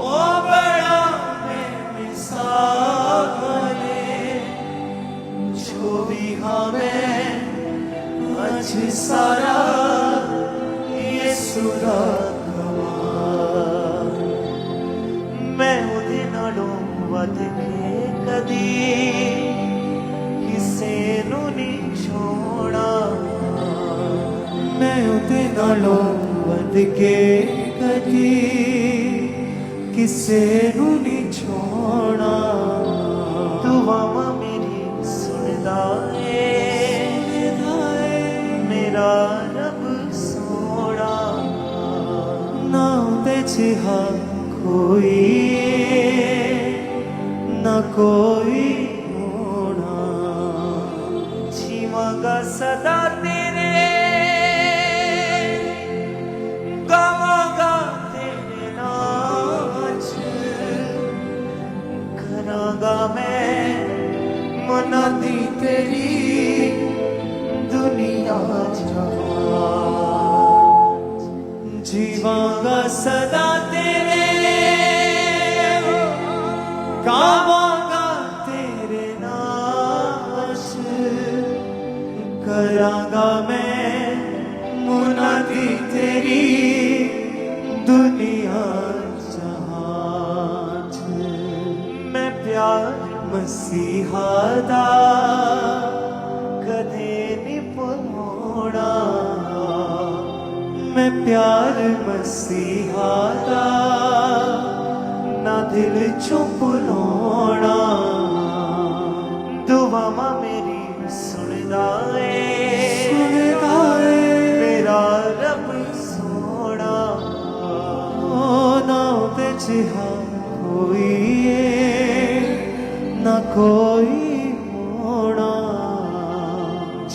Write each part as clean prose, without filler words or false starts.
ओ बड़ा मिसाले जो भी हमें आज सारा ये सुरा मैं उदे नालों वध के कदी किसे नू नहीं छोड़ा मैं उदे नालों वध के कदी किसे नू नहीं छोड़ा दुआवां मेरी सुनदा है मेरा रब सोना ना उदे जिहा कोई ना कोई होना जीवांगा सदा तेरे गावांगा तेरे नाच करांगा मैं मनादी तेरी दुनिया जहां जीवांगा सदा तेरे गावांगा तेरे नाश करांगा मैं मुनादी तेरी दुनिया जहां मैं प्यार मसीहा दा कदे नहीं भुलाना मैं प्यार मसीहा दा ना दिल चों भुलाना दुआवां मेरी सुनदा है मेरा रब सोना ना उदे जिहा कोई ना कोई होना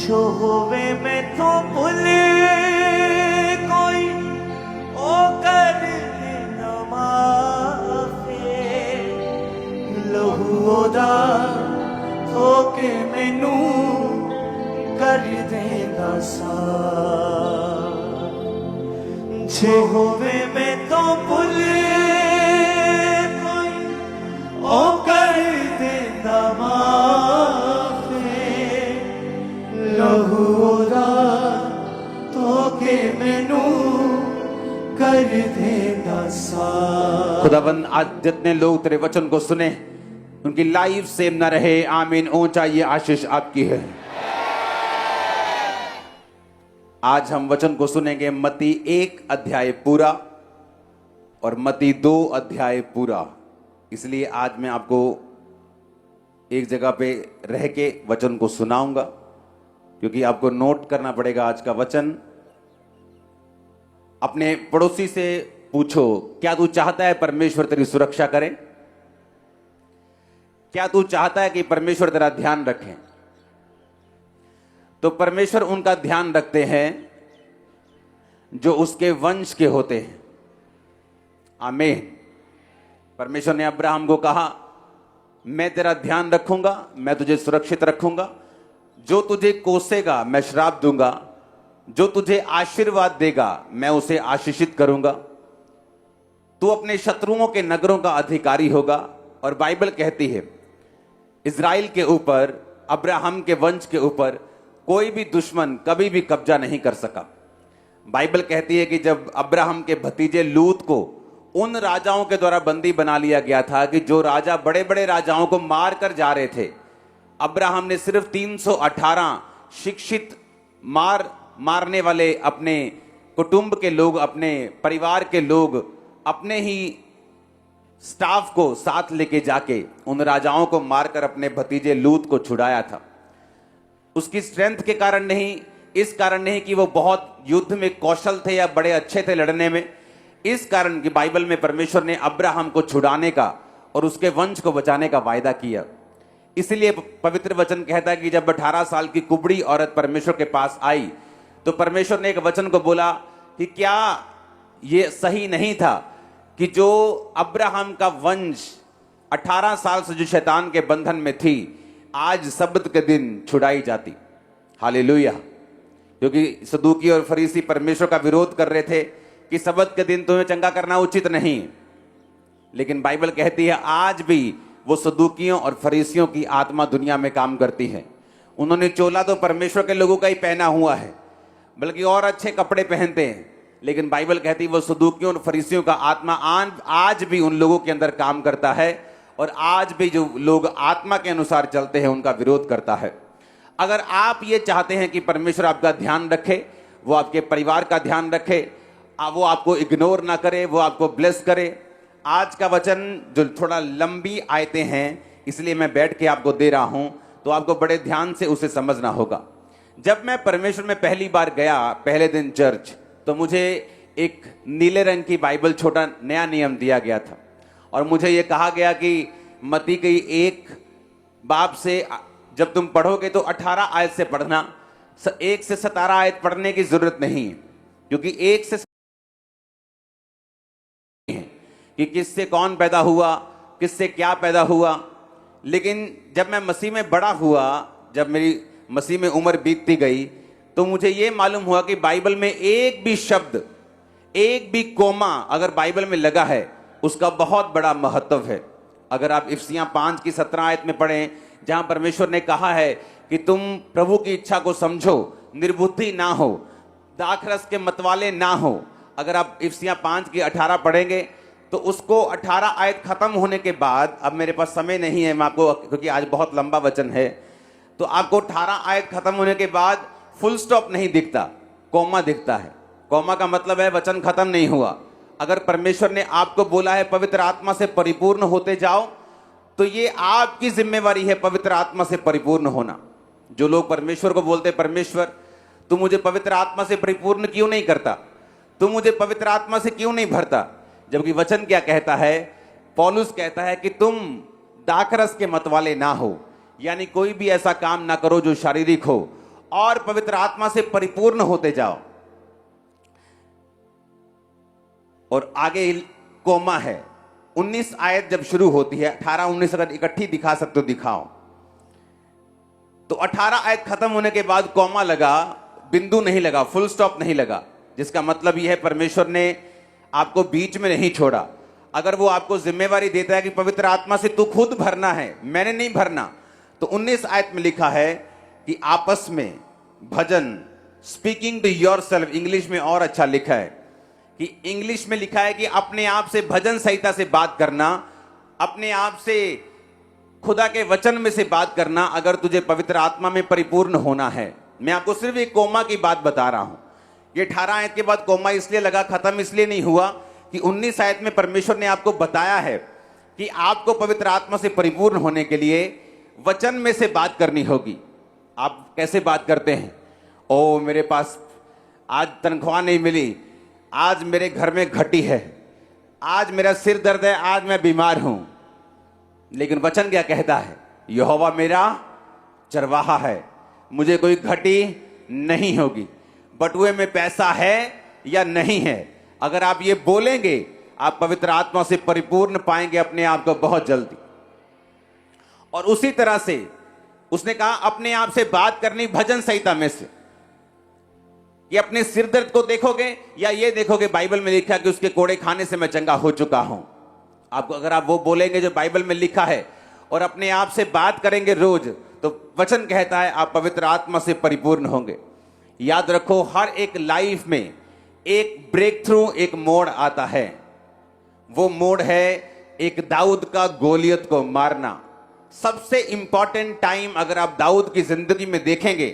जो होवे मैं तो भुले कोई ओ कर देना माफे लहू ओदा धोके मैनू कर देगा साफ जे होवे मैं तो भुले कोई ओ कर देना माफे लहू ओदा धोके मैनू कर देगा साफ। खुदाबंद आज जितने लोग तेरे वचन को सुने उनकी लाइफ सेम न रहे। आमीन। ऊंचा ये आशीष आपकी है। आज हम वचन को सुनेंगे मत्ती 1 अध्याय पूरा और मत्ती 2 अध्याय पूरा। इसलिए आज मैं आपको एक जगह पे रह के वचन को सुनाऊंगा क्योंकि आपको नोट करना पड़ेगा आज का वचन। अपने पड़ोसी से पूछो, क्या तू चाहता है परमेश्वर तेरी सुरक्षा करे? क्या तू चाहता है कि परमेश्वर तेरा ध्यान रखे? तो परमेश्वर उनका ध्यान रखते हैं जो उसके वंश के होते हैं। आमीन। परमेश्वर ने अब्राहम को कहा, मैं तेरा ध्यान रखूंगा, मैं तुझे सुरक्षित रखूंगा, जो तुझे कोसेगा मैं श्राप दूंगा, जो तुझे आशीर्वाद देगा मैं उसे आशीषित करूंगा, तू अपने शत्रुओं के नगरों का अधिकारी होगा। और बाइबल कहती है इज़राइल के ऊपर, अब्राहम के वंश के ऊपर कोई भी दुश्मन कभी भी कब्जा नहीं कर सका। बाइबल कहती है कि जब अब्राहम के भतीजे लूत को उन राजाओं के द्वारा बंदी बना लिया गया था कि जो राजा बड़े बड़े राजाओं को मार कर जा रहे थे, अब्राहम ने सिर्फ 318 शिक्षित मारने वाले अपने कुटुंब के लोग, अपने परिवार के लोग, अपने ही स्टाफ को साथ लेके जाके उन राजाओं को मारकर अपने भतीजे लूत को छुड़ाया था। उसकी स्ट्रेंथ के कारण नहीं, इस कारण नहीं कि वो बहुत युद्ध में कौशल थे या बड़े अच्छे थे लड़ने में, इस कारण कि बाइबल में परमेश्वर ने अब्राहम को छुड़ाने का और उसके वंश को बचाने का वायदा किया। इसलिए पवित्र वचन कहता है कि जब 18 साल की कुबड़ी औरत परमेश्वर के पास आई तो परमेश्वर ने एक वचन को बोला कि क्या ये सही नहीं था कि जो अब्राहम का वंश 18 साल से जो शैतान के बंधन में थी आज सब्त के दिन छुड़ाई जाती। हालेलुया। क्योंकि सदूकी और फरीसी परमेश्वर का विरोध कर रहे थे कि सबत के दिन तुम्हें चंगा करना उचित नहीं, लेकिन बाइबल कहती है आज भी वो सदूकियों और फरीसियों की आत्मा दुनिया में काम करती है। उन्होंने चोला तो परमेश्वर के लोगों का ही पहना हुआ है, बल्कि और अच्छे कपड़े पहनते हैं, लेकिन बाइबल कहती है वो सदूकियों और फरीसियों का आत्मा आज भी उन लोगों के अंदर काम करता है, और आज भी जो लोग आत्मा के अनुसार चलते हैं उनका विरोध करता है। अगर आप ये चाहते हैं कि परमेश्वर आपका ध्यान रखे, वो आपके परिवार का ध्यान रखे, वो आपको इग्नोर ना करे, वो आपको ब्लेस करे, आज का वचन जो थोड़ा लंबी आयतें हैं इसलिए मैं बैठ के आपको दे रहा हूं, तो आपको बड़े ध्यान से उसे समझना होगा। जब मैं परमेश्वर में पहली बार गया पहले दिन चर्च, तो मुझे एक नीले रंग की बाइबल छोटा नया नियम दिया गया था, और मुझे यह कहा गया कि मत्ती की 1 बाब से जब तुम पढ़ोगे तो 18 आयत से पढ़ना, 1 से 17 आयत पढ़ने की जरूरत नहीं है, क्योंकि 1 से कि किससे कौन पैदा हुआ, किससे क्या पैदा हुआ। लेकिन जब मैं मसीह में बड़ा हुआ, जब मेरी मसीह में उम्र बीतती गई, तो मुझे यह मालूम हुआ कि बाइबल में एक भी शब्द, एक भी कोमा अगर बाइबल में लगा है उसका बहुत बड़ा महत्व है। अगर आप इफिसियां 5 की 17 आयत में पढ़ें, जहां परमेश्वर ने कहा है कि तुम प्रभु की इच्छा को समझो, निर्बुद्धि ना हो, दाखरस के मतवाले ना हो। अगर आप इफिसियां 5 की 18 पढ़ेंगे तो उसको 18 आयत खत्म होने के बाद, अब मेरे पास समय नहीं है मैं आपको, क्योंकि आज बहुत लंबा वचन है, तो आपको 18 आयत खत्म होने के बाद फुल स्टॉप नहीं दिखता, कोमा दिखता है। कोमा का मतलब है वचन खत्म नहीं हुआ। अगर परमेश्वर ने आपको बोला है पवित्र आत्मा से परिपूर्ण होते जाओ, तो ये आपकी जिम्मेवारी है पवित्र आत्मा से परिपूर्ण होना। जो लोग परमेश्वर को बोलते परमेश्वर तू मुझे पवित्र आत्मा से परिपूर्ण क्यों नहीं करता, तू मुझे पवित्र आत्मा से क्यों नहीं भरता, जबकि वचन क्या कहता है, पौलुस कहता है कि तुम दाखरस के मतवाले ना हो, यानी कोई भी ऐसा काम ना करो जो शारीरिक हो, और पवित्र आत्मा से परिपूर्ण होते जाओ। और आगे कोमा है, 19 आयत जब शुरू होती है, 18-19 अगर इकट्ठी दिखा सकते हो दिखाओ, तो 18 आयत खत्म होने के बाद कोमा लगा, बिंदु नहीं लगा, फुल स्टॉप नहीं लगा, जिसका मतलब यह है परमेश्वर ने आपको बीच में नहीं छोड़ा। अगर वो आपको जिम्मेवारी देता है कि पवित्र आत्मा से तू खुद भरना है, मैंने नहीं भरना, तो 19 आयत में लिखा है कि आपस में भजन, स्पीकिंग टू योरसेल्फ, इंग्लिश में और अच्छा लिखा है कि इंग्लिश में लिखा है कि अपने आप से भजन संहिता से बात करना, अपने आप से खुदा के वचन में से बात करना, अगर तुझे पवित्र आत्मा में परिपूर्ण होना है। मैं आपको सिर्फ एक कोमा की बात बता रहा हूं। ये 18 आयत के बाद कोमा इसलिए लगा, खत्म इसलिए नहीं हुआ कि 19 आयत में परमेश्वर ने आपको बताया है कि आपको पवित्र आत्मा से परिपूर्ण होने के लिए वचन में से बात करनी होगी। आप कैसे बात करते हैं, ओ मेरे पास आज तनख्वाह नहीं मिली, आज मेरे घर में घटी है, आज मेरा सिर दर्द है, आज मैं बीमार हूं। लेकिन वचन क्या कहता है, यहोवा मेरा चरवाहा है, मुझे कोई घटी नहीं होगी। बटुए में पैसा है या नहीं है, अगर आप ये बोलेंगे आप पवित्र आत्मा से परिपूर्ण पाएंगे अपने आप को बहुत जल्दी। और उसी तरह से उसने कहा अपने आप से बात करनी भजन संहिता में से। ये अपने सिर दर्द को देखोगे या ये देखोगे बाइबल में लिखा कि उसके कोड़े खाने से मैं चंगा हो चुका हूं। आपको अगर आप वो बोलेंगे जो बाइबल में लिखा है और अपने आप से बात करेंगे रोज, तो वचन कहता है आप पवित्र आत्मा से परिपूर्ण होंगे। याद रखो, हर एक लाइफ में एक ब्रेक थ्रू, एक मोड़ आता है। वो मोड़ है एक दाऊद का गोलियत को मारना। सबसे इंपॉर्टेंट टाइम अगर आप दाऊद की जिंदगी में देखेंगे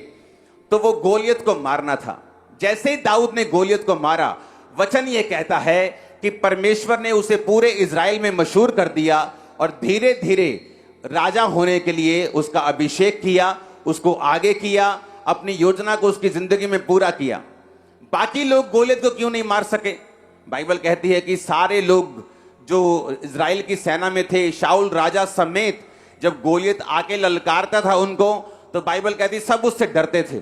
तो वो गोलियत को मारना था। जैसे ही दाऊद ने गोलियत को मारा, वचन ये कहता है कि परमेश्वर ने उसे पूरे इज़राइल में मशहूर कर दिया और धीरे धीरे राजा होने के लिए उसका अभिषेक किया, उसको आगे किया, अपनी योजना को उसकी जिंदगी में पूरा किया। बाकी लोग गोलियत को क्यों नहीं मार सके? बाइबल कहती है कि सारे लोग जो इज़राइल की सेना में थे, शाऊल राजा समेत, जब गोलियत आके ललकारता था उनको, तो बाइबल कहती सब उससे डरते थे,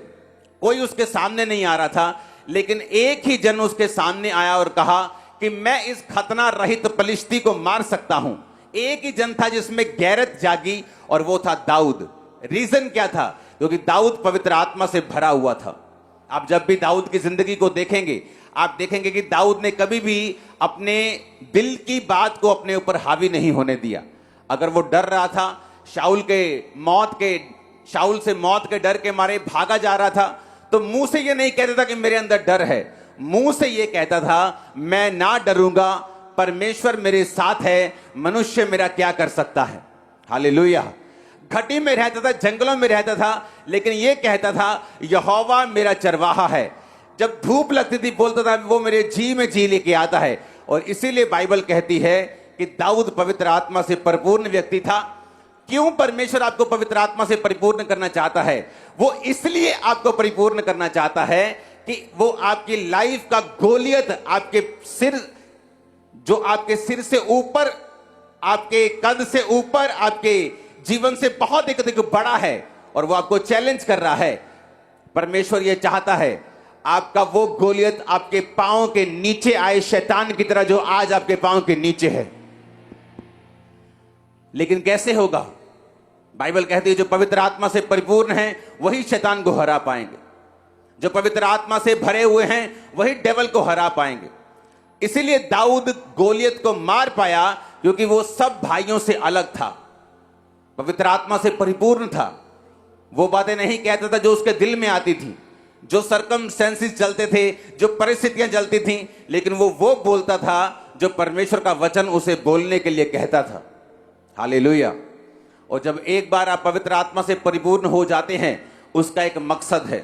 कोई उसके सामने नहीं आ रहा था। लेकिन एक ही जन उसके सामने आया और कहा कि मैं इस खतना रहित पलिश्ती को मार सकता हूं। एक ही जन था जिसमें गैरत जागी और वो था दाऊद। रीजन क्या था? क्योंकि दाऊद पवित्र आत्मा से भरा हुआ था। आप जब भी दाऊद की जिंदगी को देखेंगे, आप देखेंगे कि दाऊद ने कभी भी अपने दिल की बात को अपने ऊपर हावी नहीं होने दिया। अगर वो डर रहा था, शाऊल से मौत के डर के मारे भागा जा रहा था, तो मुंह से ये नहीं कहता था कि मेरे अंदर डर है, मुंह से ये कहता था मैं ना डरूंगा, परमेश्वर मेरे साथ है, मनुष्य मेरा क्या कर सकता है। हालेलुया। घटी में रहता था, जंगलों में रहता था, लेकिन ये कहता था यहोवा मेरा चरवाहा है। जब धूप लगती थी बोलता था वो मेरे जी में जी लेके आता है। और इसीलिए बाइबल कहती है कि दाऊद पवित्र आत्मा से परिपूर्ण व्यक्ति था। क्यों परमेश्वर आपको पवित्र आत्मा से परिपूर्ण करना चाहता है? वो इसलिए आपको परिपूर्ण करना चाहता है कि वो आपकी लाइफ का गोलियत, आपके सिर से ऊपर, आपके कद से ऊपर, आपके जीवन से बहुत एक बड़ा है और वो आपको चैलेंज कर रहा है। परमेश्वर ये चाहता है आपका वो गोलियत आपके पांव के नीचे आए, शैतान की तरह जो आज आपके पांव के नीचे है। लेकिन कैसे होगा? बाइबल कहती है जो पवित्र आत्मा से परिपूर्ण है वही शैतान को हरा पाएंगे, जो पवित्र आत्मा से भरे हुए हैं वही डेविल को हरा पाएंगे। इसीलिए दाऊद गोलियत को मार पाया क्योंकि वो सब भाइयों से अलग था, पवित्र आत्मा से परिपूर्ण था। वो बातें नहीं कहता था जो उसके दिल में आती थी, जो सर्कमस्टेंसेस चलते थे, जो परिस्थितियां चलती थी, लेकिन वो बोलता था जो परमेश्वर का वचन उसे बोलने के लिए कहता था। हालेलुया। और जब एक बार आप पवित्र आत्मा से परिपूर्ण हो जाते हैं, उसका एक मकसद है।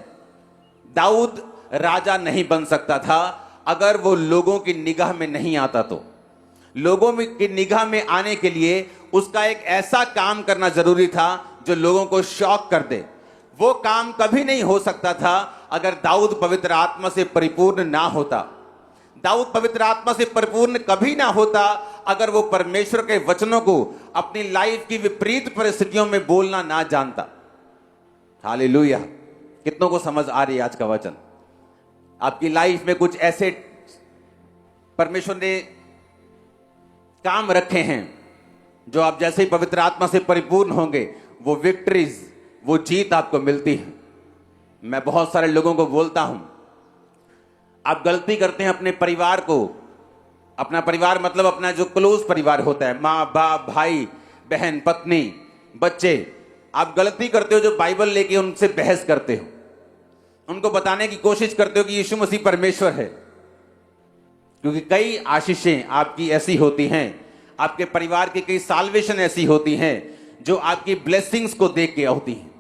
दाऊद राजा नहीं बन सकता था अगर वो लोगों की निगाह में नहीं आता। तो लोगों की निगाह में आने के लिए उसका एक ऐसा काम करना जरूरी था जो लोगों को शॉक कर दे। वो काम कभी नहीं हो सकता था अगर दाऊद पवित्र आत्मा से परिपूर्ण ना होता। दाऊद पवित्र आत्मा से परिपूर्ण कभी ना होता अगर वो परमेश्वर के वचनों को अपनी लाइफ की विपरीत परिस्थितियों में बोलना ना जानता। हालेलुया। कितनों को समझ आ रही है आज का वचन? आपकी लाइफ में कुछ ऐसे परमेश्वर ने काम रखे हैं जो आप जैसे ही पवित्र आत्मा से परिपूर्ण होंगे वो विक्ट्रीज, वो जीत आपको मिलती है। मैं बहुत सारे लोगों को बोलता हूं, आप गलती करते हैं अपने परिवार को, अपना परिवार मतलब अपना जो क्लोज परिवार होता है, माँ बाप, भाई बहन, पत्नी, बच्चे, आप गलती करते हो जो बाइबल लेके उनसे बहस करते हो, उनको बताने की कोशिश करते हो कि यीशु मसीह परमेश्वर है। क्योंकि कई आशीषें आपकी ऐसी होती हैं, आपके परिवार की कई साल्वेशन ऐसी होती हैं जो आपकी ब्लेसिंग्स को देख के होती हैं।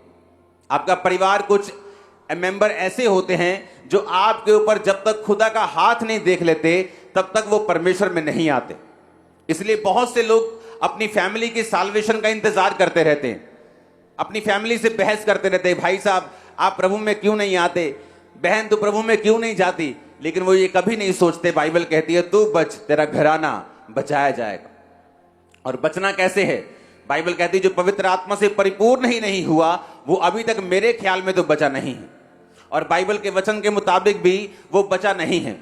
आपका परिवार कुछ मेंबर ऐसे होते हैं जो आपके ऊपर जब तक खुदा का हाथ नहीं देख लेते तब तक वो परमेश्वर में नहीं आते। इसलिए बहुत से लोग अपनी फैमिली की साल्वेशन का इंतजार करते रहते हैं, अपनी फैमिली से बहस करते रहते हैं, भाई साहब आप प्रभु में क्यों नहीं आते, बहन तू प्रभु में क्यों नहीं जाती। लेकिन वो ये कभी नहीं सोचते, बाइबल कहती है तू बच, तेरा घराना बचाया जाएगा। और बचना कैसे है? बाइबल कहती है जो पवित्र आत्मा से परिपूर्ण ही नहीं हुआ वो अभी तक मेरे ख्याल में तो बचा नहीं है, और बाइबल के वचन के मुताबिक भी वो बचा नहीं है।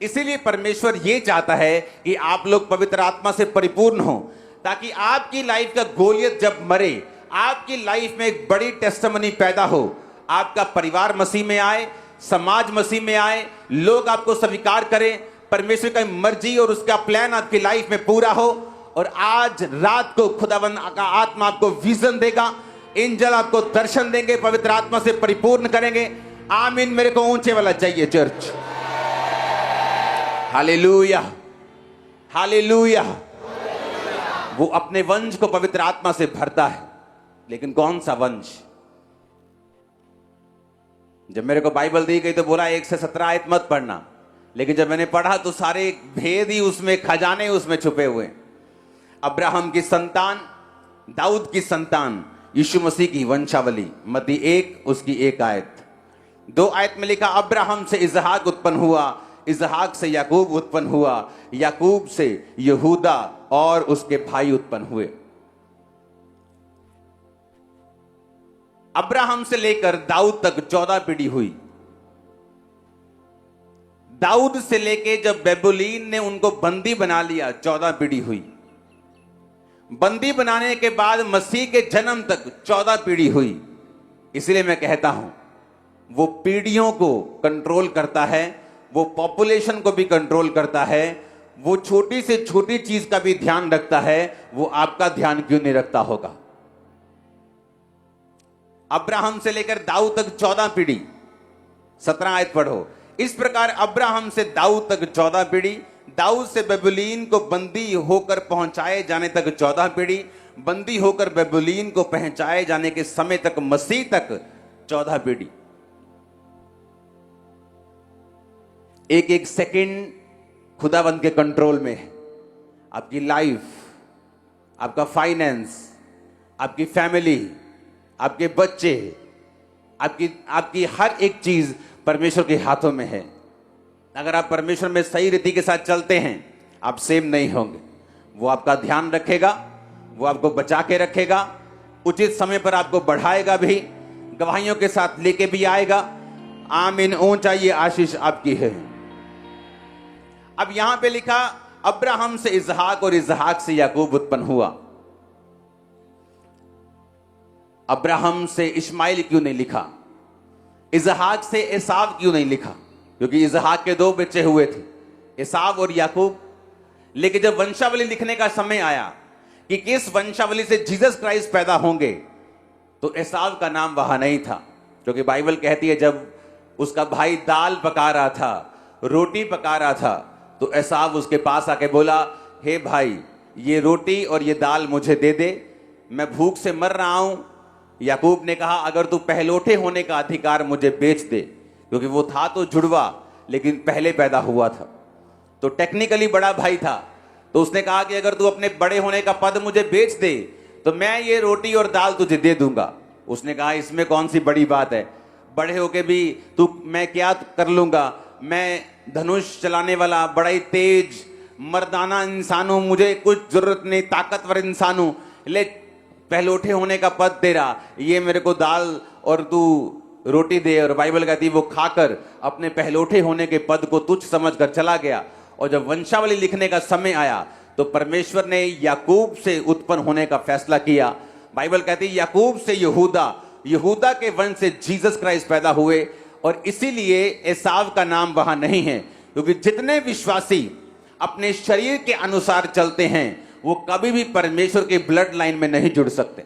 इसीलिए परमेश्वर ये चाहता है कि आप लोग पवित्र आत्मा से परिपूर्ण हो, ताकि आपकी लाइफ का गोलियत जब मरे, आपकी लाइफ में एक बड़ी टेस्टिमनी पैदा हो, आपका परिवार मसीह में आए, समाज मसीह में आए, लोग आपको स्वीकार करें, परमेश्वर की मर्जी और उसका प्लान आपकी लाइफ में पूरा हो। और आज रात को खुदावंद का आत्मा आपको विजन देगा, एंजल आपको दर्शन देंगे, पवित्र आत्मा से परिपूर्ण करेंगे। आमीन। मेरे को ऊंचे वाला चाहिए चर्च। Hallelujah, hallelujah. वो अपने वंश को पवित्र आत्मा से भरता है, लेकिन कौन सा वंश? जब मेरे को बाइबल दी गई तो बोला 1 से 17 आयत मत पढ़ना, लेकिन जब मैंने पढ़ा तो सारे भेद ही उसमें, खजाने उसमें छुपे हुए। अब्राहम की संतान, दाऊद की संतान, यीशु मसीह की वंशावली, मत्ती 1 उसकी 1 आयत। 2 आयत में लिखा अब्राहम से इसहाक उत्पन्न हुआ, इसहाक से याकूब उत्पन्न हुआ, याकूब से यहूदा और उसके भाई उत्पन्न हुए। अब्राहम से लेकर दाऊद तक 14 पीढ़ी हुई। दाऊद से लेकर जब बेबुलीन ने उनको बंदी बना लिया 14 पीढ़ी हुई। बंदी बनाने के बाद मसीह के जन्म तक 14 पीढ़ी हुई। इसलिए मैं कहता हूं वो पीढ़ियों को कंट्रोल करता है, वो पॉपुलेशन को भी कंट्रोल करता है, वो छोटी से छोटी चीज का भी ध्यान रखता है, वो आपका ध्यान क्यों नहीं रखता होगा? अब्राहम से लेकर दाऊद तक 14 पीढ़ी, 17 आयत पढ़ो। इस प्रकार अब्राहम से दाऊद तक 14 पीढ़ी, दाऊद से बेबुलीन को बंदी होकर पहुंचाए जाने तक 14 पीढ़ी, बंदी होकर बेबुलीन को पहुंचाए जाने के समय तक, मसीह तक 14 पीढ़ी। एक एक सेकंड खुदावंद के कंट्रोल में है। आपकी लाइफ, आपका फाइनेंस, आपकी फैमिली, आपके बच्चे, आपकी हर एक चीज परमेश्वर के हाथों में है। अगर आप परमेश्वर में सही रीति के साथ चलते हैं, आप सेम नहीं होंगे। वो आपका ध्यान रखेगा, वो आपको बचा के रखेगा, उचित समय पर आपको बढ़ाएगा भी, गवाहियों के साथ लेके भी आएगा। आमीन। ऊंचाई ये आशीष आपकी है। अब यहां पे लिखा अब्राहम से इसहाक और इसहाक से याकूब उत्पन्न हुआ। अब्राहम से इस्माइल क्यों नहीं लिखा? इसहाक से एसाव क्यों नहीं लिखा? क्योंकि इसहाक के 2 बच्चे हुए थे, एसाव और याकूब। लेकिन जब वंशावली लिखने का समय आया कि किस वंशावली से जीसस क्राइस्ट पैदा होंगे, तो एसाव का नाम वहां नहीं था। क्योंकि बाइबल कहती है जब उसका भाई दाल पका रहा था, रोटी पका रहा था, तो एसाव उसके पास आके बोला, हे भाई, ये रोटी और ये दाल मुझे दे दे, मैं भूख से मर रहा हूं। याकूब ने कहा, अगर तू पहलौठे होने का अधिकार मुझे बेच दे, क्योंकि वो था तो जुड़वा लेकिन पहले पैदा हुआ था, तो टेक्निकली बड़ा भाई था। तो उसने कहा कि अगर तू अपने बड़े होने का पद मुझे बेच दे तो मैं ये रोटी और दाल तुझे दे दूंगा। उसने कहा, इसमें कौन सी बड़ी बात है, बड़े होके भी तू, मैं क्या कर लूंगा, मैं धनुष चलाने वाला बड़ा ही तेज मर्दाना इंसान हूं, मुझे कुछ जरूरत नहीं, ताकतवर इंसान हूं, ले पहलौठे होने का पद दे रहा, ये मेरे को दाल और तू रोटी दे। और बाइबल कहती है वो खाकर अपने पहलौठे होने के पद को तुच्छ समझकर चला गया। और जब वंशावली लिखने का समय आया तो परमेश्वर ने याकूब से उत्पन्न होने का फैसला किया। बाइबल कहती है याकूब से यहूदा, यहूदा के वंश से जीसस क्राइस्ट पैदा हुए। और इसीलिए एसाव का नाम वहां नहीं है, क्योंकि जितने विश्वासी अपने शरीर के अनुसार चलते हैं वो कभी भी परमेश्वर के ब्लड लाइन में नहीं जुड़ सकते।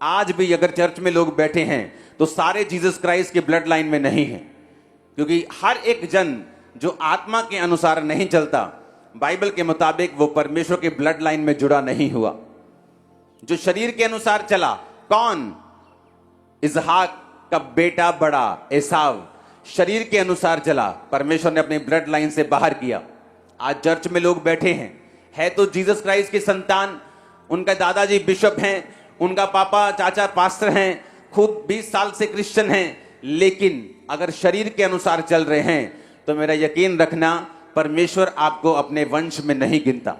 आज भी अगर चर्च में लोग बैठे हैं तो सारे जीसस क्राइस्ट के ब्लड लाइन में नहीं है, क्योंकि हर एक जन जो आत्मा के अनुसार नहीं चलता, बाइबल के मुताबिक वो परमेश्वर के ब्लड लाइन में जुड़ा नहीं हुआ। जो शरीर के अनुसार चला, कौन? इसहाक का बेटा बड़ा एसाव शरीर के अनुसार चला, परमेश्वर ने अपने ब्लड लाइन से बाहर किया। आज चर्च में लोग बैठे हैं, है तो जीसस क्राइस्ट की संतान, उनका दादाजी बिशप हैं, उनका पापा चाचा पास्टर हैं, खुद 20 साल से क्रिश्चियन हैं, लेकिन अगर शरीर के अनुसार चल रहे हैं तो मेरा यकीन रखना परमेश्वर आपको अपने वंश में नहीं गिनता।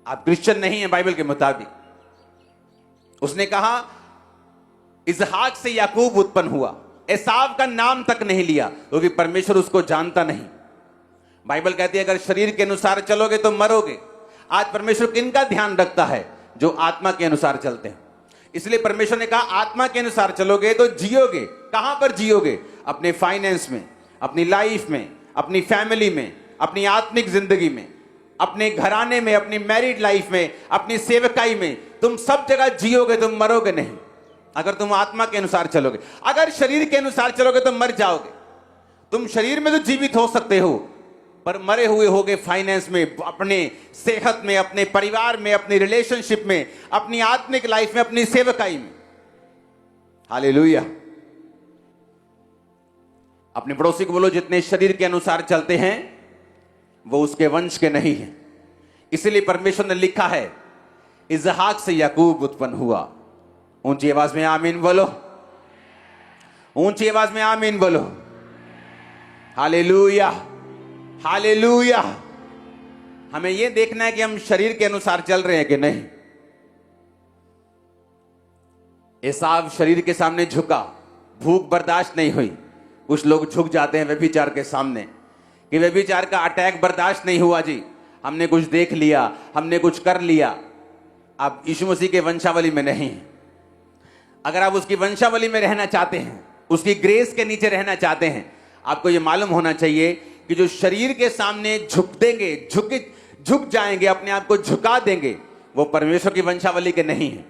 आप क्रिश्चियन नहीं है बाइबल के मुताबिक। उसने कहा इसहाक से याकूब उत्पन्न हुआ, एसाव का नाम तक नहीं लिया, क्योंकि परमेश्वर उसको जानता नहीं। बाइबल कहती है अगर शरीर के अनुसार चलोगे तो मरोगे। आज परमेश्वर किनका ध्यान रखता है? जो आत्मा के अनुसार चलते हैं। इसलिए परमेश्वर ने कहा आत्मा के अनुसार चलोगे तो जियोगे। कहां पर जियोगे? अपने फाइनेंस में, अपनी लाइफ में, अपनी फैमिली में, अपनी आत्मिक जिंदगी में, अपने घराने में, अपनी मैरिड लाइफ में, अपनी सेवकाई में, तुम सब जगह जियोगे, तुम मरोगे नहीं अगर तुम आत्मा के अनुसार चलोगे। अगर शरीर के अनुसार चलोगे तो मर जाओगे। तुम शरीर में तो जीवित हो सकते हो, पर मरे हुए होगे फाइनेंस में, अपने सेहत में, अपने परिवार में, अपनी रिलेशनशिप में, अपनी आत्मिक लाइफ में, अपनी सेवकाई में। हालेलुया। अपने पड़ोसी को बोलो जितने शरीर के अनुसार चलते हैं वो उसके वंश के नहीं हैं। इसलिए परमेश्वर ने लिखा है इसहाक से याकूब उत्पन्न हुआ। ऊंची आवाज में आमीन बोलो, ऊंची आवाज में आमीन बोलो। Hallelujah, hallelujah. हमें यह देखना है कि हम शरीर के अनुसार चल रहे हैं कि नहीं। एसाव शरीर के सामने झुका, भूख बर्दाश्त नहीं हुई। कुछ लोग झुक जाते हैं व्यभिचार के सामने कि व्यभिचार का अटैक बर्दाश्त नहीं हुआ जी, हमने कुछ देख लिया, हमने कुछ कर लिया। आप यीशु मसीह के वंशावली में नहीं। अगर आप उसकी वंशावली में रहना चाहते हैं उसकी ग्रेस के नीचे रहना चाहते हैं। आपको यह मालूम होना चाहिए कि जो शरीर के सामने झुक देंगे, झुक जाएंगे, अपने आप को झुका देंगे, वो परमेश्वर की वंशावली के नहीं है।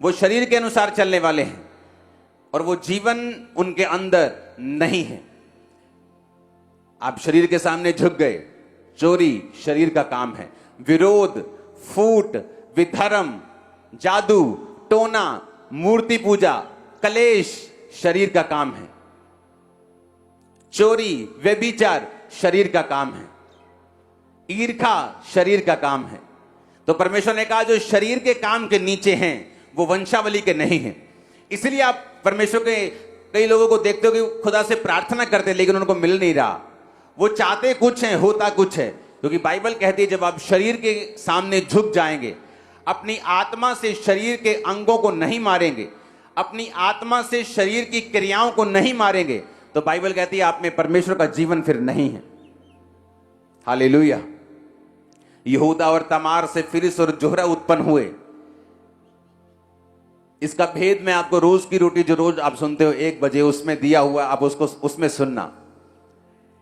वो शरीर के अनुसार चलने वाले हैं और वो जीवन उनके अंदर नहीं है। आप शरीर के सामने झुक गए, चोरी शरीर का काम है, विरोध, फूट, विधर्म, जादू, टोना, मूर्ति पूजा, कलेश शरीर का काम है। चोरी, व्यभिचार शरीर का काम है। ईर्खा शरीर का काम है। तो परमेश्वर ने कहा जो शरीर के काम के नीचे हैं वो वंशावली के नहीं हैं। इसलिए आप परमेश्वर के कई लोगों को देखते हो कि खुदा से प्रार्थना करते हैं लेकिन उनको मिल नहीं रहा। वो चाहते कुछ है, होता कुछ है। क्योंकि बाइबल कहती है जब आप शरीर के सामने झुक जाएंगे, अपनी आत्मा से शरीर के अंगों को नहीं मारेंगे, अपनी आत्मा से शरीर की क्रियाओं को नहीं मारेंगे, तो बाइबल कहती है आप में परमेश्वर का जीवन फिर नहीं है। हालेलुया। यहूदा और तमार से फिरिस और जोहरा उत्पन्न हुए। इसका भेद मैं आपको रोज की रोटी जो रोज आप सुनते हो 1 बजे उसमें दिया हुआ, आप उसको उसमें सुनना।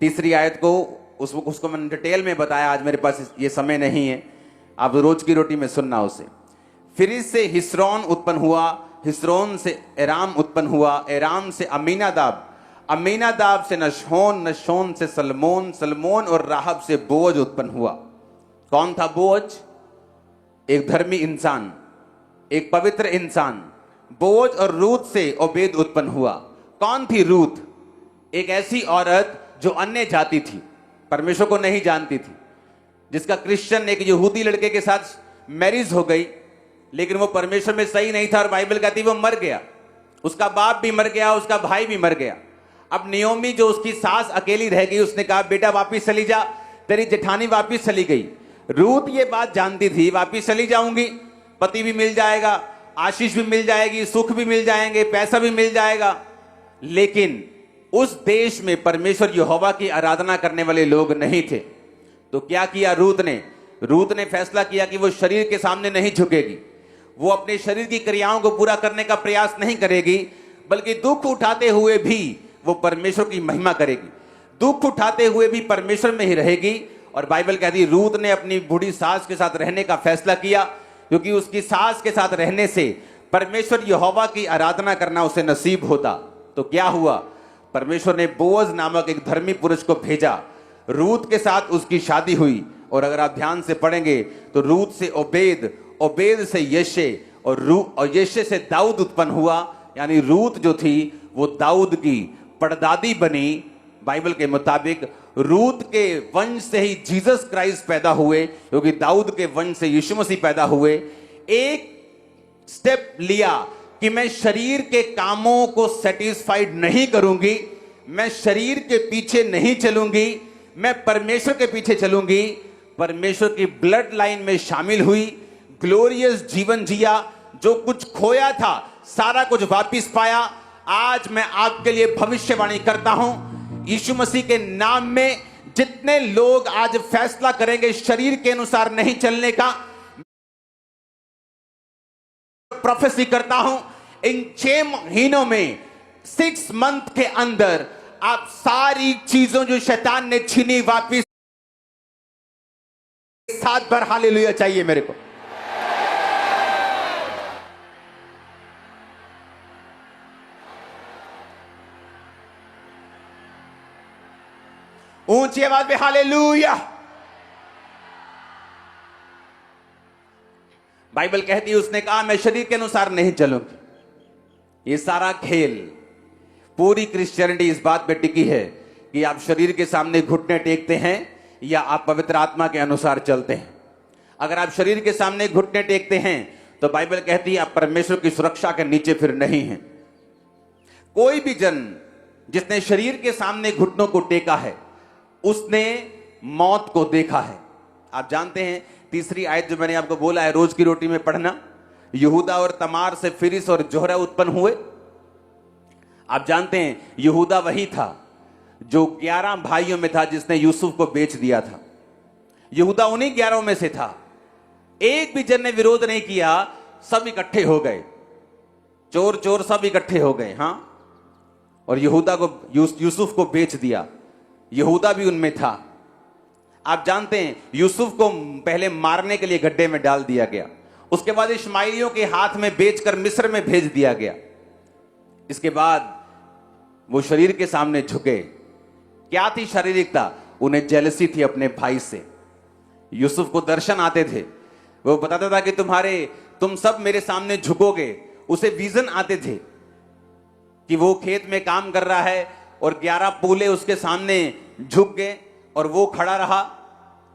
तीसरी आयत को उसको मैंने डिटेल में बताया, आज मेरे पास ये समय नहीं है, आप रोज की रोटी में सुनना उसे। फिरिस से हिस्रोन उत्पन्न हुआ, हिस्रोन से एराम उत्पन्न हुआ, एराम से अमीनादाब, अमीनादाब से नशोन, नशोन से सलमोन, सलमोन और राहब से बोअज उत्पन्न हुआ। कौन था बोअज? एक धर्मी इंसान, एक पवित्र इंसान। बोअज और रूत से ओबेद उत्पन्न हुआ। कौन थी रूत? एक ऐसी औरत जो अन्य जाति थी, परमेश्वर को नहीं जानती थी, जिसका क्रिश्चियन एक यहूदी लड़के के साथ मैरिज हो गई, लेकिन वो परमेश्वर में सही नहीं था और बाइबल कहती वो मर गया। उसका बाप भी मर गया, उसका भाई भी मर गया। अब नियोमी जो उसकी सास अकेली रह गई, उसने कहा बेटा वापिस चली जा, तेरी जेठानी वापिस चली गई। रूत ये बात जानती थी, वापिस चली जाऊंगी, पति भी मिल जाएगा, आशीष भी मिल जाएगी, सुख भी मिल जाएंगे, पैसा भी मिल जाएगा। लेकिन उस देश में परमेश्वर यहोवा की आराधना करने वाले लोग नहीं थे। तो क्या किया रूत ने? रूत ने फैसला किया कि वो शरीर के सामने नहीं झुकेगी, वो अपने शरीर की क्रियाओं को पूरा करने का प्रयास नहीं करेगी, बल्कि दुख उठाते हुए भी वो परमेश्वर की महिमा करेगी, दुख उठाते हुए भी परमेश्वर में ही रहेगी। और बाइबल कहती रूत ने अपनी बूढ़ी सास के साथ रहने का फैसला किया, क्योंकि उसकी सास के साथ रहने से परमेश्वर यहोवा की आराधना करना उसे नसीब होता। तो क्या हुआ? परमेश्वर ने बोअज नामक एक धर्मी पुरुष को भेजा, रूत के साथ उसकी शादी हुई। और अगर आप ध्यान से पढ़ेंगे तो रूत से ओबेद, ओबेद से यशे और यशे से दाऊद उत्पन्न हुआ। यानी रूत जो थी वो दाऊद की परदादी बनी। बाइबल के मुताबिक रूत के वंश से ही जीसस क्राइस्ट पैदा हुए, क्योंकि दाऊद के वंश से यीशु मसीह पैदा हुए। एक स्टेप लिया कि मैं शरीर के कामों को सेटिस्फाइड नहीं करूंगी, मैं शरीर के पीछे नहीं चलूंगी, मैं परमेश्वर के पीछे चलूंगी। परमेश्वर की ब्लड लाइन में शामिल हुई, ग्लोरियस जीवन जिया, जो कुछ खोया था सारा कुछ वापिस पाया। आज मैं आपके लिए भविष्यवाणी करता हूं, यीशु मसीह के नाम में जितने लोग आज फैसला करेंगे शरीर के अनुसार नहीं चलने का, प्रोफेसी करता हूं इन 6 महीनों में, 6 मंथ के अंदर आप सारी चीजों जो शैतान ने छीनी वापिस। 7 बार हालेलुया चाहिए मेरे को। ऊंची आवाज में हालेलुया। बाइबल कहती है उसने कहा मैं शरीर के अनुसार नहीं चलूंगी। ये सारा खेल, पूरी क्रिश्चियनिटी इस बात पे टिकी है कि आप शरीर के सामने घुटने टेकते हैं या आप पवित्र आत्मा के अनुसार चलते हैं। अगर आप शरीर के सामने घुटने टेकते हैं तो बाइबल कहती है आप परमेश्वर की सुरक्षा के नीचे फिर नहीं हैं। कोई भी जन जिसने शरीर के सामने घुटनों को टेका है उसने मौत को देखा है। आप जानते हैं तीसरी आयत जो मैंने आपको बोला है रोज की रोटी में पढ़ना, यहूदा और तमार से फिरिस और जोहरा उत्पन्न हुए। आप जानते हैं यहूदा वही था जो 11 भाइयों में था जिसने यूसुफ को बेच दिया था। यहूदा उन्हीं 11 में से था। एक भी जन ने विरोध नहीं किया, सब इकट्ठे हो गए, चोर चोर सब इकट्ठे हो गए। हां, और यहूदा को यूसुफ को बेच दिया। यहूदा भी उनमें था। आप जानते हैं यूसुफ को पहले मारने के लिए गड्ढे में डाल दिया गया, उसके बाद इश्माइलियों के हाथ में बेचकर मिस्र में भेज दिया गया। इसके बाद वो शरीर के सामने झुके। क्या थी शारीरिकता? उन्हें जेलसी थी अपने भाई से। यूसुफ को दर्शन आते थे, वो बताता था कि तुम सब मेरे सामने झुकोगे। उसे विजन आते थे कि वो खेत में काम कर रहा है और 11 पूले उसके सामने झुक गए और वो खड़ा रहा।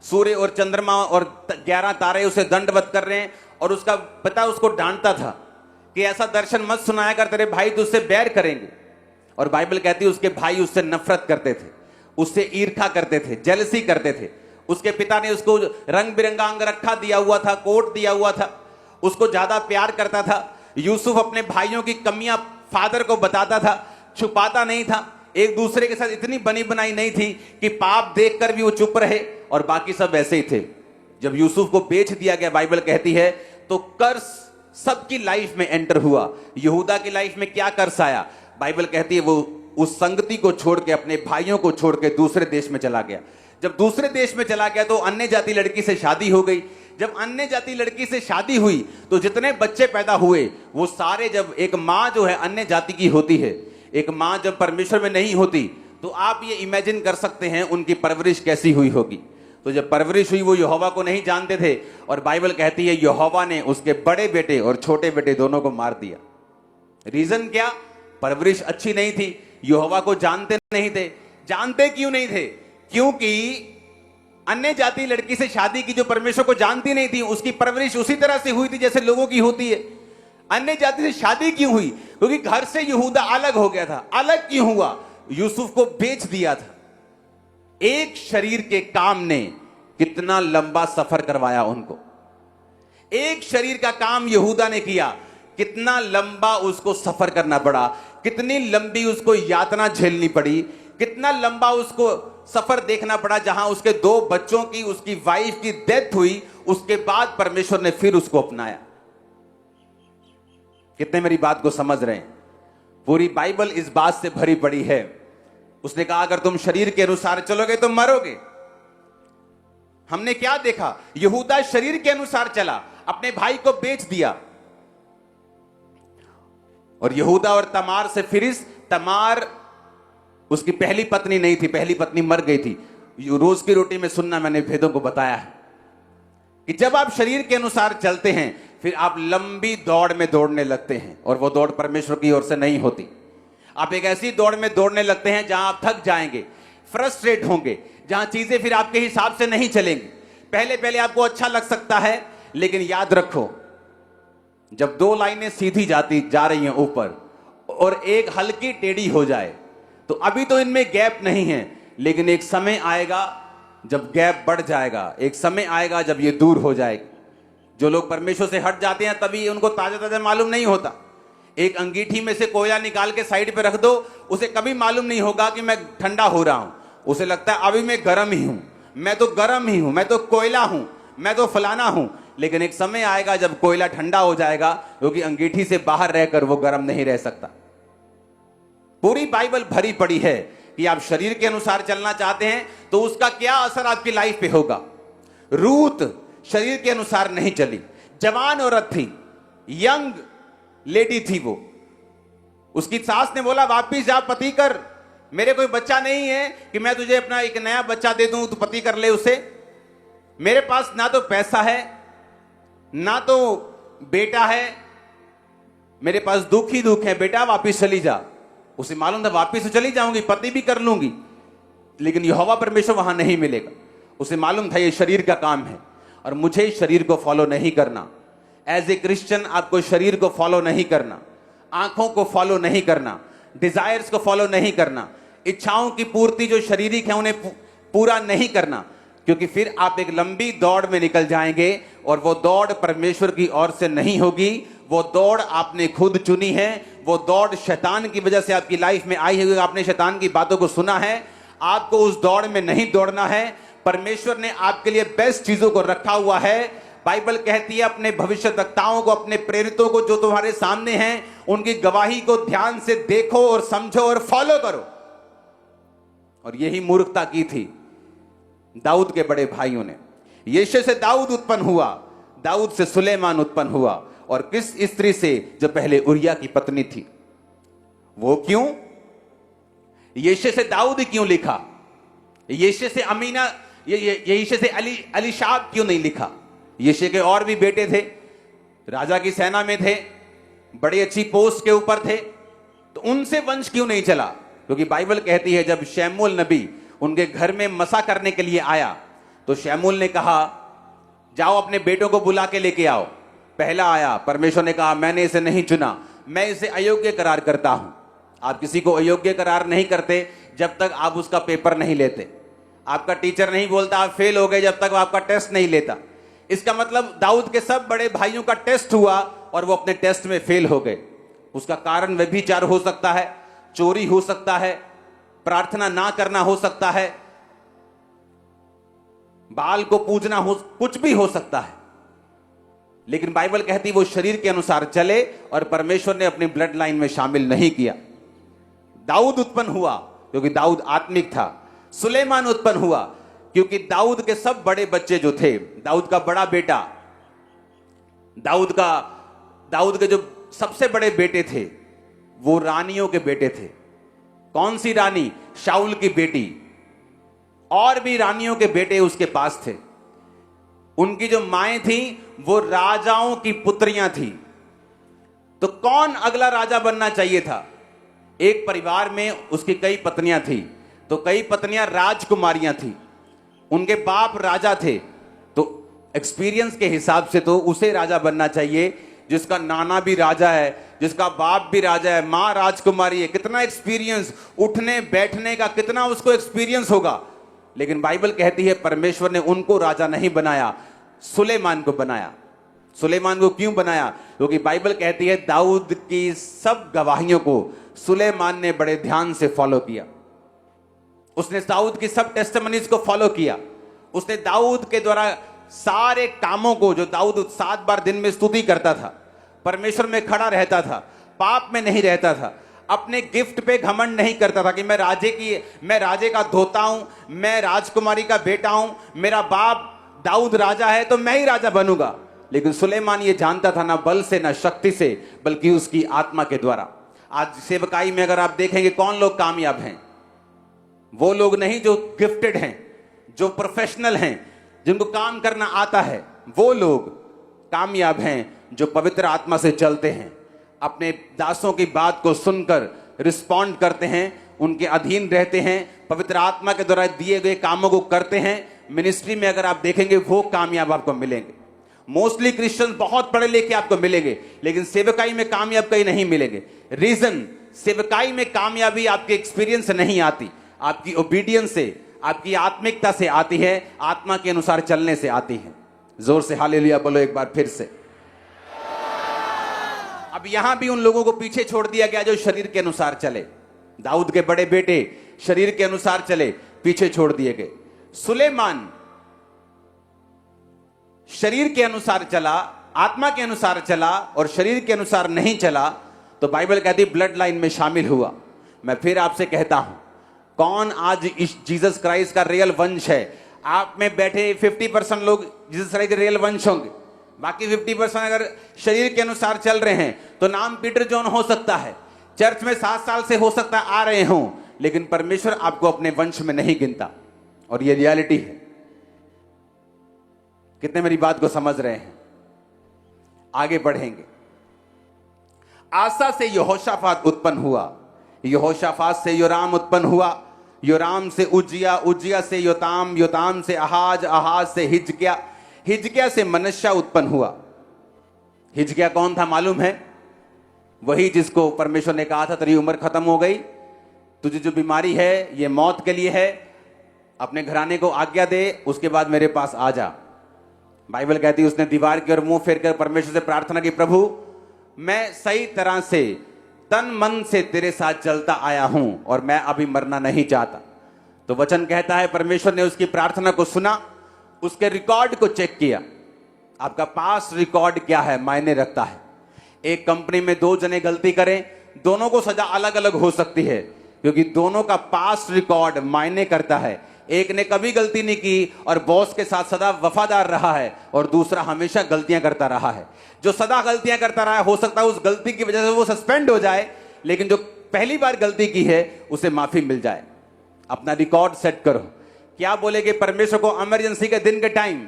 सूर्य और चंद्रमा और 11 तारे उसे दंडवत कर रहे हैं और उसका पिता उसको डांटता था कि ऐसा दर्शन मत सुनाया कर, तेरे भाई तुझसे बैर करेंगे। और बाइबल कहती है उसके भाई उससे नफरत करते थे, उससे ईर्ष्या करते थे, जेलसी करते थे। उसके पिता ने उसको रंग बिरंगा अंगरखा दिया हुआ था, कोट दिया हुआ था, उसको ज्यादा प्यार करता था। यूसुफ अपने भाइयों की कमियां फादर को बताता था, छुपाता नहीं था। एक दूसरे के साथ इतनी बनी बनाई नहीं थी कि पाप देखकर भी वो चुप रहे और बाकी सब ऐसे ही थे। जब यूसुफ को बेच दिया गया, बाइबल कहती है तो कर्स सबकी लाइफ में एंटर हुआ। यहूदा की लाइफ में क्या कर्स आया? बाइबल कहती है वो उस संगति को छोड़ के, अपने भाइयों को छोड़ के दूसरे देश में चला गया। जब दूसरे देश में चला गया तो अन्य जाति लड़की से शादी हो गई। जब अन्य जाति लड़की से शादी हुई तो जितने बच्चे पैदा हुए वो सारे, जब एक माँ जो है अन्य जाति की होती है, एक माँ जब परमेश्वर में नहीं होती, तो आप ये इमेजिन कर सकते हैं उनकी परवरिश कैसी हुई होगी। तो जब परवरिश हुई वो यहोवा को नहीं जानते थे और बाइबल कहती है यहोवा ने उसके बड़े बेटे और छोटे बेटे दोनों को मार दिया। रीजन क्या? परवरिश अच्छी नहीं थी, यहोवा को जानते नहीं थे। जानते क्यों नहीं थे? क्योंकि अन्य जाति लड़की से शादी की जो परमेश्वर को जानती नहीं थी, उसकी परवरिश उसी तरह से हुई थी जैसे लोगों की होती है। अन्य जाति से शादी क्यों हुई? क्योंकि घर से यहूदा अलग हो गया था। अलग क्यों हुआ? यूसुफ को बेच दिया था। एक शरीर के काम ने कितना लंबा सफर करवाया उनको। एक शरीर का काम यहूदा ने किया, कितना लंबा उसको सफर करना पड़ा, कितनी लंबी उसको यातना झेलनी पड़ी, कितना लंबा उसको सफर देखना पड़ा। जहां उसके 2 बच्चों की, उसकी वाइफ की डेथ हुई, उसके बाद परमेश्वर ने फिर उसको अपनाया। कितने मेरी बात को समझ रहे हैं? पूरी बाइबल इस बात से भरी पड़ी है। उसने कहा अगर तुम शरीर के अनुसार चलोगे तो मरोगे। हमने क्या देखा? यहूदा शरीर के अनुसार चला, अपने भाई को बेच दिया। और यहूदा और तमार से फिरिस, तमार उसकी पहली पत्नी नहीं थी, पहली पत्नी मर गई थी। रोज की रोटी में सुनना, मैंने भेदों को बताया है कि जब आप शरीर के अनुसार चलते हैं फिर आप लंबी दौड़ में दौड़ने लगते हैं और वो दौड़ परमेश्वर की ओर से नहीं होती। आप एक ऐसी दौड़ में दौड़ने लगते हैं जहां आप थक जाएंगे, फ्रस्ट्रेट होंगे, जहां चीजें फिर आपके हिसाब से नहीं चलेंगी। पहले पहले आपको अच्छा लग सकता है, लेकिन याद रखो जब 2 लाइनें सीधी जा रही हैं ऊपर और एक हल्की टेढ़ी हो जाए तो अभी तो इनमें गैप नहीं है, लेकिन एक समय आएगा जब गैप बढ़ जाएगा, एक समय आएगा जब ये दूर हो जाएगी। जो लोग परमेश्वर से हट जाते हैं तभी उनको ताजा ताजा मालूम नहीं होता। एक अंगीठी में से कोयला निकाल के साइड पे रख दो, उसे कभी मालूम नहीं होगा कि मैं ठंडा हो रहा हूं। उसे लगता है अभी मैं गर्म ही हूं, मैं तो गर्म ही हूं, मैं तो कोयला हूं, मैं तो फलाना हूं। लेकिन एक समय आएगा जब कोयला ठंडा हो जाएगा, क्योंकि अंगीठी से बाहर रहकर वो गर्म नहीं रह सकता। पूरी बाइबल भरी पड़ी है कि आप शरीर के अनुसार चलना चाहते हैं तो उसका क्या असर आपकी लाइफ पे होगा। रूत शरीर के अनुसार नहीं चली, जवान औरत थी, यंग लेडी थी वो। उसकी सास ने बोला वापिस जा, पति कर, मेरे कोई बच्चा नहीं है कि मैं तुझे अपना एक नया बच्चा दे दूं, तू पति कर ले उसे। मेरे पास ना तो पैसा है ना तो बेटा है, मेरे पास दुख ही दुख है, बेटा वापिस चली जा। उसे मालूम था वापिस तो चली जाऊंगी, पति भी कर लूंगी, लेकिन यहोवा परमेश्वर वहां नहीं मिलेगा। उसे मालूम था ये शरीर का काम है और मुझे शरीर को फॉलो नहीं करना। एज ए क्रिश्चियन आपको शरीर को फॉलो नहीं करना, आंखों को फॉलो नहीं करना, डिजायर्स को फॉलो नहीं करना, इच्छाओं की पूर्ति जो शारीरिक है उन्हें पूरा नहीं करना, क्योंकि फिर आप एक लंबी दौड़ में निकल जाएंगे और वो दौड़ परमेश्वर की ओर से नहीं होगी। वो दौड़ आपने खुद चुनी है, वो दौड़ शैतान की वजह से आपकी लाइफ में आई है। आपने शैतान की बातों को सुना है, आपको उस दौड़ में नहीं दौड़ना है। परमेश्वर ने आपके लिए बेस्ट चीजों को रखा हुआ है। बाइबल कहती है अपने भविष्यद्वक्ताओं को, अपने प्रेरितों को जो तुम्हारे सामने हैं, उनकी गवाही को ध्यान से देखो और समझो और फॉलो करो। और यही मूर्खता की थी दाऊद के बड़े भाइयों ने। यिशै से दाऊद उत्पन्न हुआ, दाऊद से सुलेमान उत्पन्न हुआ। और किस स्त्री से? जो पहले उरिया की पत्नी थी। वो क्यों? यिशै से दाऊद क्यों लिखा? यिशै से अमीना, यिशै से अलीशाब क्यों नहीं लिखा? यिशै के और भी बेटे थे, राजा की सेना में थे, बड़ी अच्छी पोस्ट के ऊपर थे, तो उनसे वंश क्यों नहीं चला? क्योंकि बाइबल कहती है जब शमूएल नबी उनके घर में मसा करने के लिए आया तो शमूएल ने कहा जाओ अपने बेटों को बुला के लेके आओ। पहला आया, परमेश्वर ने कहा मैंने इसे नहीं चुना, मैं इसे अयोग्य करार करता हूं। आप किसी को अयोग्य करार नहीं करते जब तक आप उसका पेपर नहीं लेते। आपका टीचर नहीं बोलता आप फेल हो गए जब तक वो आपका टेस्ट नहीं लेता। इसका मतलब दाऊद के सब बड़े भाइयों का टेस्ट हुआ और वो अपने टेस्ट में फेल हो गए। उसका कारण व्यभिचार हो सकता है, चोरी हो सकता है, प्रार्थना ना करना हो सकता है, बाल को पूजना हो, कुछ भी हो सकता है। लेकिन बाइबल कहती वो शरीर के अनुसार चले और परमेश्वर ने अपनी ब्लड लाइन में शामिल नहीं किया। दाऊद उत्पन्न हुआ क्योंकि दाऊद आत्मिक था। सुलेमान उत्पन्न हुआ क्योंकि दाऊद के सब बड़े बच्चे जो थे, दाऊद का बड़ा बेटा, दाऊद के जो सबसे बड़े बेटे थे वो रानियों के बेटे थे। कौन सी रानी? शाऊल की बेटी। और भी रानियों के बेटे उसके पास थे। उनकी जो माएं थी वो राजाओं की पुत्रियां थी। तो कौन अगला राजा बनना चाहिए था? एक परिवार में उसकी कई पत्नियां थी, तो कई पत्नियां राजकुमारियां थी, उनके बाप राजा थे, तो एक्सपीरियंस के हिसाब से तो उसे राजा बनना चाहिए जिसका नाना भी राजा है, जिसका बाप भी राजा है, मां राजकुमारी है। कितना एक्सपीरियंस, उठने बैठने का कितना उसको एक्सपीरियंस होगा। लेकिन बाइबल कहती है परमेश्वर ने उनको राजा नहीं बनाया, सुलेमान को बनाया। सुलेमान को क्यों बनाया? क्योंकि बाइबल कहती है दाऊद की सब गवाहियों को सुलेमान ने बड़े ध्यान से फॉलो किया। उसने दाऊद की सब टेस्टिमनीज को फॉलो किया। उसने दाऊद के द्वारा सारे कामों को, जो दाऊद 7 बार दिन में स्तुति करता था, परमेश्वर में खड़ा रहता था, पाप में नहीं रहता था, अपने गिफ्ट पे घमंड नहीं करता था कि मैं राजे का धोता हूं, मैं राजकुमारी का बेटा हूं, मेरा बाप दाऊद राजा है तो मैं ही राजा बनूंगा। लेकिन सुलेमान ये जानता था ना बल से ना शक्ति से, बल्कि उसकी आत्मा के द्वारा। आज सेवकाई में अगर आप देखेंगे कौन लोग कामयाब हैं? वो लोग नहीं जो गिफ्टेड हैं, जो प्रोफेशनल हैं, जिनको काम करना आता है। वो लोग कामयाब हैं जो पवित्र आत्मा से चलते हैं, अपने दासों की बात को सुनकर रिस्पॉन्ड करते हैं, उनके अधीन रहते हैं, पवित्र आत्मा के द्वारा दिए गए कामों को करते हैं। मिनिस्ट्री में अगर आप देखेंगे वो कामयाब आपको मिलेंगे। मोस्टली क्रिश्चियन बहुत पढ़े लिखे आपको मिलेंगे, लेकिन सेवकाई में कामयाब कहीं नहीं मिलेंगे। रीजन, सेवकाई में कामयाबी आपके एक्सपीरियंस से नहीं आती, आपकी ओबीडियंस से, आपकी आत्मिकता से आती है, आत्मा के अनुसार चलने से आती है। जोर से हालेलुया बोलो एक बार फिर से। अब यहां भी उन लोगों को पीछे छोड़ दिया गया जो शरीर के अनुसार चले। दाऊद के बड़े बेटे शरीर के अनुसार चले, पीछे छोड़ दिए गए। सुलेमान शरीर के अनुसार चला, आत्मा के अनुसार चला और शरीर के अनुसार नहीं चला, तो बाइबल कहती ब्लड लाइन में शामिल हुआ। मैं फिर आपसे कहता हूं, कौन आज इस जीसस क्राइस्ट का रियल वंश है? आप में बैठे 50% लोग जीसस क्राइस्ट के रियल वंश होंगे, बाकी 50% अगर शरीर के अनुसार चल रहे हैं तो नाम पीटर जॉन हो सकता है, चर्च में 7 साल से हो सकता है आ रहे हों, लेकिन परमेश्वर आपको अपने वंश में नहीं गिनता। और ये रियलिटी है। कितने मेरी बात को समझ रहे हैं? आगे बढ़ेंगे। आसा से यहोशाफात उत्पन्न हुआ, यहोशाफात से योराम उत्पन्न हुआ, योराम से उज्जिया, उज्जिया से योताम, योताम से आहाज, आहाज से हिजकिया, हिजकिया से मनश्शा उत्पन्न हुआ। हिजकिया कौन था मालूम है? वही जिसको परमेश्वर ने कहा था तेरी उम्र खत्म हो गई, तुझे जो बीमारी है ये मौत के लिए है, अपने घराने को आज्ञा दे, उसके बाद मेरे पास आ जा। बाइबल कहती है उसने दीवार की ओर मुंह फेर कर परमेश्वर से प्रार्थना की, प्रभु मैं सही तरह से तन मन से तेरे साथ चलता आया हूं और मैं अभी मरना नहीं चाहता। तो वचन कहता है परमेश्वर ने उसकी प्रार्थना को सुना, उसके रिकॉर्ड को चेक किया। आपका पास्ट रिकॉर्ड क्या है मायने रखता है। एक कंपनी में दो जने गलती करें, दोनों को सजा अलग अलग हो सकती है, क्योंकि दोनों का पास्ट रिकॉर्ड मायने करता है। एक ने कभी गलती नहीं की और बॉस के साथ सदा वफादार रहा है, और दूसरा हमेशा गलतियां करता रहा है। जो सदा गलतियां करता रहा है, हो सकता है उस गलती की वजह से वो सस्पेंड हो जाए, लेकिन जो पहली बार गलती की है उसे माफी मिल जाए। अपना रिकॉर्ड सेट करो। क्या बोलेगे परमेश्वर को इमरजेंसी के दिन के टाइम?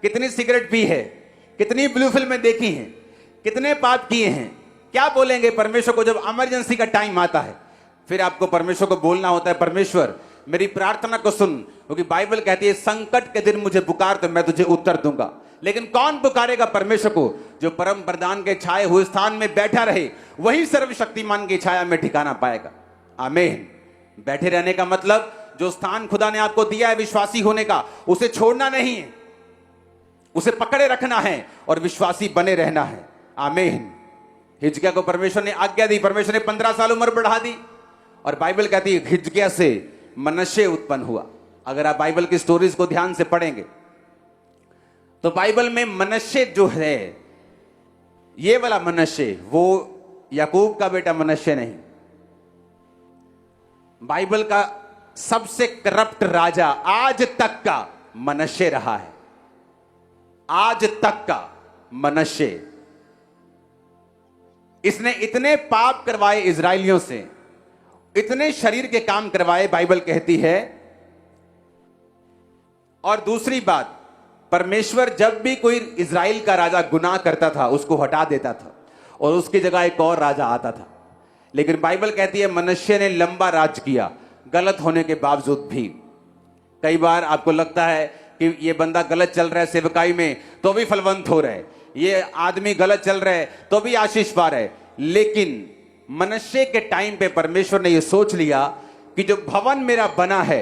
कितनी सिगरेट पी है, कितनी ब्लू फिल्में देखी हैं, कितने पाप किए हैं? क्या बोलेंगे परमेश्वर को जब इमरजेंसी का टाइम आता है? फिर आपको परमेश्वर को बोलना होता है, परमेश्वर मेरी प्रार्थना को सुन, क्योंकि बाइबल कहती है संकट के दिन मुझे पुकार तो मैं तुझे उत्तर दूंगा। लेकिन कौन पुकारेगा परमेश्वर को? जो परम प्रधान के छाए हुए स्थान में बैठा रहे, वही सर्वशक्तिमान की छाया में ठिकाना पाएगा। आमीन। बैठे रहने का मतलब जो स्थान खुदा ने आपको दिया है विश्वासी होने का, उसे छोड़ना नहीं है, उसे पकड़े रखना है और विश्वासी बने रहना है। आमीन। हिजकिय्याह को परमेश्वर ने आज्ञा दी, परमेश्वर ने 15 साल उम्र बढ़ा दी, और बाइबल कहती है हिजकिय्याह से मनश्शे उत्पन्न हुआ। अगर आप बाइबल की स्टोरीज को ध्यान से पढ़ेंगे तो बाइबल में मनश्शे जो है, ये वाला मनश्शे, वो याकूब का बेटा मनश्शे नहीं। बाइबल का सबसे करप्ट राजा आज तक का मनश्शे रहा है। आज तक का मनश्शे। इसने इतने पाप करवाए इजरायलियों से, इतने शरीर के काम करवाए, बाइबल कहती है। और दूसरी बात, परमेश्वर जब भी कोई इजराइल का राजा गुनाह करता था उसको हटा देता था और उसकी जगह एक और राजा आता था। लेकिन बाइबल कहती है मनश्शे ने लंबा राज किया, गलत होने के बावजूद भी। कई बार आपको लगता है कि ये बंदा गलत चल रहा है सेवकाई में तो भी फलवंत हो रहा है, ये आदमी गलत चल रहा है तो भी आशीष पा रहा है। लेकिन मनश्शे के टाइम पे परमेश्वर ने यह सोच लिया कि जो भवन मेरा बना है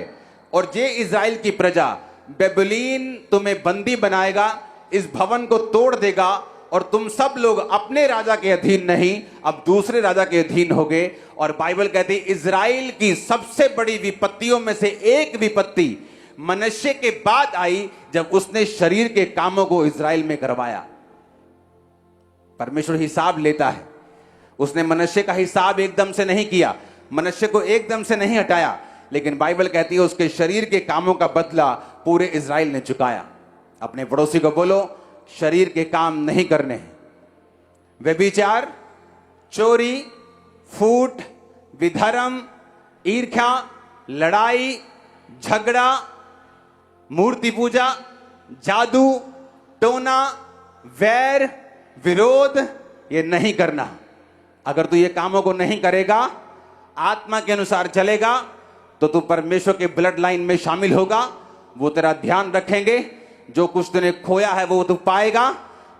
और ये इजराइल की प्रजा, बेबीलोन तुम्हें बंदी बनाएगा, इस भवन को तोड़ देगा और तुम सब लोग अपने राजा के अधीन नहीं, अब दूसरे राजा के अधीन हो गए। और बाइबल कहती है इजराइल की सबसे बड़ी विपत्तियों में से एक विपत्ति मनश्शे के बाद आई, जब उसने शरीर के कामों को इजराइल में करवाया। परमेश्वर हिसाब लेता है। उसने मनश्शे का हिसाब एकदम से नहीं किया, मनश्शे को एकदम से नहीं हटाया, लेकिन बाइबल कहती है उसके शरीर के कामों का बदला पूरे इजराइल ने चुकाया। अपने पड़ोसी को बोलो, शरीर के काम नहीं करने हैं। व्यभिचार, चोरी, फूट, विधर्म, ईर्ष्या, लड़ाई, झगड़ा, मूर्ति पूजा, जादू, टोना, वैर, विरोध, ये नहीं करना। अगर तू ये कामों को नहीं करेगा, आत्मा के अनुसार चलेगा, तो तू परमेश्वर के ब्लड लाइन में शामिल होगा। वो तेरा ध्यान रखेंगे, जो कुछ तूने खोया है वो तू पाएगा,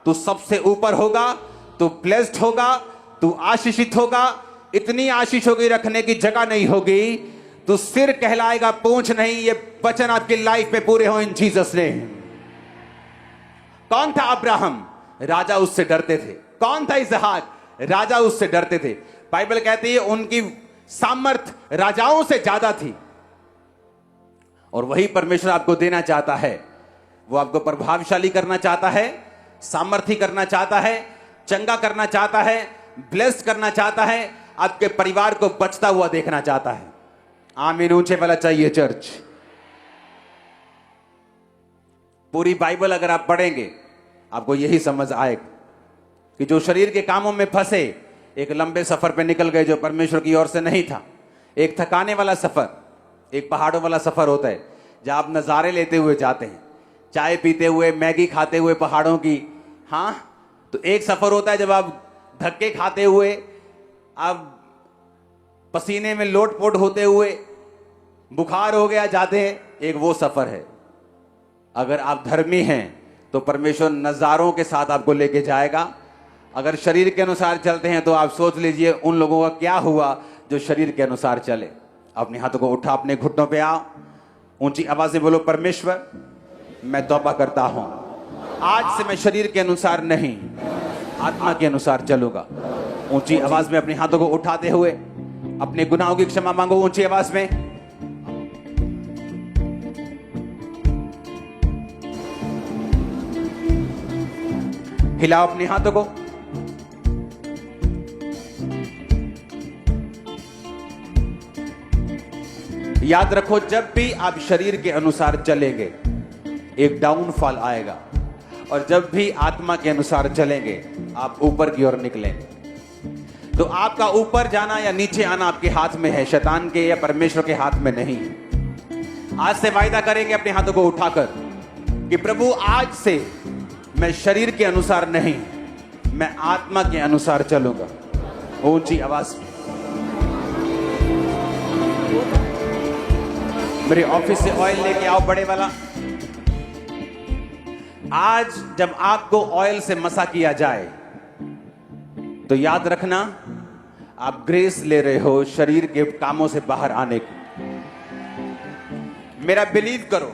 तू सबसे ऊपर होगा, तू ब्लेस्ड होगा, तू आशीषित होगा। इतनी आशीष होगी रखने की जगह नहीं होगी। तू सिर कहलाएगा, पूंछ नहीं। ये वचन आपकी लाइफ में पूरे हो इन जीसस नेम। कौन था अब्राहम? राजा उससे डरते थे। कौन था इसहाक? राजा उससे डरते थे। बाइबल कहती है उनकी सामर्थ राजाओं से ज्यादा थी। और वही परमेश्वर आपको देना चाहता है। वो आपको प्रभावशाली करना चाहता है, सामर्थी करना चाहता है, चंगा करना चाहता है, ब्लेस्ड करना चाहता है, आपके परिवार को बचता हुआ देखना चाहता है। आमीन। ऊंचे वाला चाहिए चर्च। पूरी बाइबल अगर आप पढ़ेंगे आपको यही समझ आएगा कि जो शरीर के कामों में फंसे एक लंबे सफर पे निकल गए जो परमेश्वर की ओर से नहीं था। एक थकाने वाला सफर, एक पहाड़ों वाला सफर होता है जहां आप नजारे लेते हुए जाते हैं, चाय पीते हुए, मैगी खाते हुए पहाड़ों की। हाँ, तो एक सफर होता है जब आप धक्के खाते हुए, आप पसीने में लोटपोट होते हुए, बुखार हो गया जाते हैं, एक वो सफर है। अगर आप धर्मी हैं तो परमेश्वर नजारों के साथ आपको लेके जाएगा। अगर शरीर के अनुसार चलते हैं तो आप सोच लीजिए उन लोगों का क्या हुआ जो शरीर के अनुसार चले। अपने हाथों को उठा, अपने घुटनों पे आओ, ऊंची आवाज से बोलो, परमेश्वर मैं तौबा करता हूं, आज से मैं शरीर के अनुसार नहीं आत्मा के अनुसार चलूंगा। ऊंची आवाज में अपने हाथों को उठाते हुए अपने गुनाहों की क्षमा मांगो ऊंची आवाज में। हिलाओ अपने हाथों को। याद रखो, जब भी आप शरीर के अनुसार चलेंगे एक डाउनफॉल आएगा, और जब भी आत्मा के अनुसार चलेंगे आप ऊपर की ओर निकलेंगे। तो आपका ऊपर जाना या नीचे आना आपके हाथ में है, शैतान के या परमेश्वर के हाथ में नहीं। आज से वायदा करेंगे अपने हाथों को उठाकर कि प्रभु आज से मैं शरीर के अनुसार नहीं, मैं आत्मा के अनुसार चलूंगा। ऊंची आवाज में। मेरे ऑफिस से ऑयल लेके आओ बड़े वाला। आज जब आपको ऑयल से मसा किया जाए तो याद रखना आप ग्रेस ले रहे हो शरीर के कामों से बाहर आने को। मेरा बिलीव करो,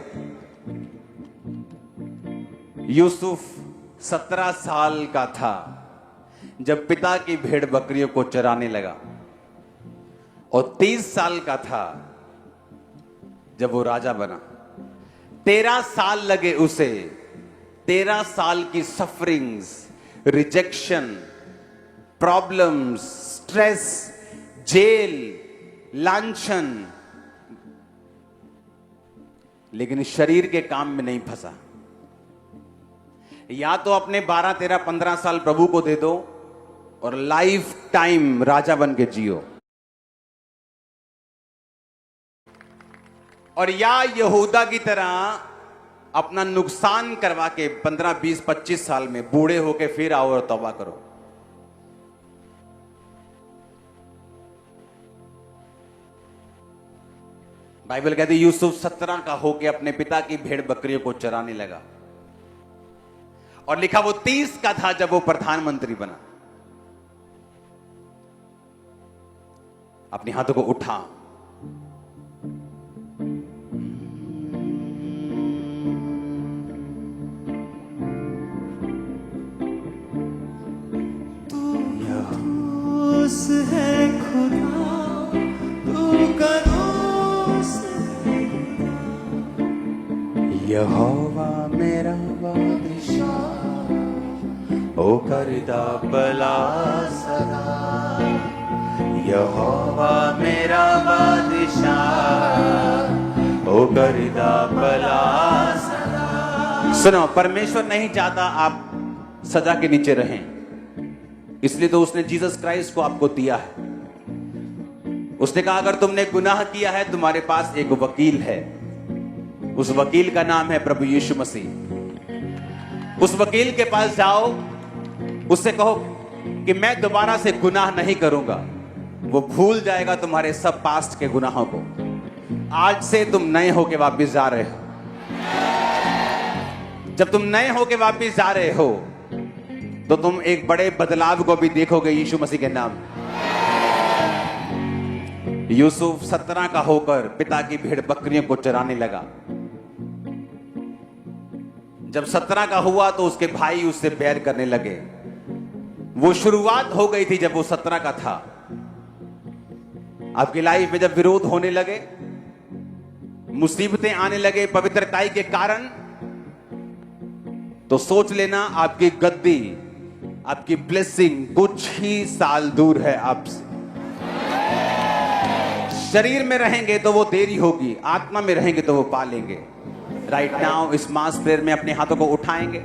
यूसुफ 17 साल का था जब पिता की भेड़ बकरियों को चराने लगा, और 30 साल का था जब वो राजा बना। 13 साल लगे उसे, 13 साल की sufferings, rejection, problems, stress, jail, लांछन, लेकिन शरीर के काम में नहीं फंसा। या तो अपने 12, 13, 15 साल प्रभु को दे दो और लाइफ टाइम राजा बन के जियो, और या यहूदा की तरह अपना नुकसान करवा के 15, 20, 25 साल में बूढ़े होके फिर आओ और तौबा करो। बाइबल कहती है यूसुफ 17 का होके अपने पिता की भेड़ बकरियों को चराने लगा, और लिखा वो 30 का था जब वो प्रधानमंत्री बना। अपने हाथों को उठा। है खुदा, तू करोस है खुदा। यहोवा मेरा बादशाह, ओ करदा भला सदा। यहोवा मेरा बादशाह, ओ करदा भला सदा। सुनो, परमेश्वर नहीं चाहता आप सजा के नीचे रहें, इसलिए तो उसने जीसस क्राइस्ट को आपको दिया है। उसने कहा अगर तुमने गुनाह किया है तुम्हारे पास एक वकील है, उस वकील का नाम है प्रभु यीशु मसीह। उस वकील के पास जाओ, उससे कहो कि मैं दोबारा से गुनाह नहीं करूंगा। वो भूल जाएगा तुम्हारे सब पास्ट के गुनाहों को। आज से तुम नए होके वापस जा रहे हो। जब तुम नए होके वापस जा रहे हो तो तुम एक बड़े बदलाव को भी देखोगे यीशु मसीह के नाम। यूसुफ 17 का होकर पिता की भेड़ बकरियों को चराने लगा। जब 17 का हुआ तो उसके भाई उससे बैर करने लगे। वो शुरुआत हो गई थी जब वो 17 का था। आपकी लाइफ में जब विरोध होने लगे, मुसीबतें आने लगे पवित्रताई के कारण, तो सोच लेना आपकी गद्दी, आपकी ब्लेसिंग कुछ ही साल दूर है आपसे। शरीर में रहेंगे तो वो देरी होगी, आत्मा में रहेंगे तो वो पालेंगे। राइट नाउ इस मास प्रेयर में अपने हाथों को उठाएंगे।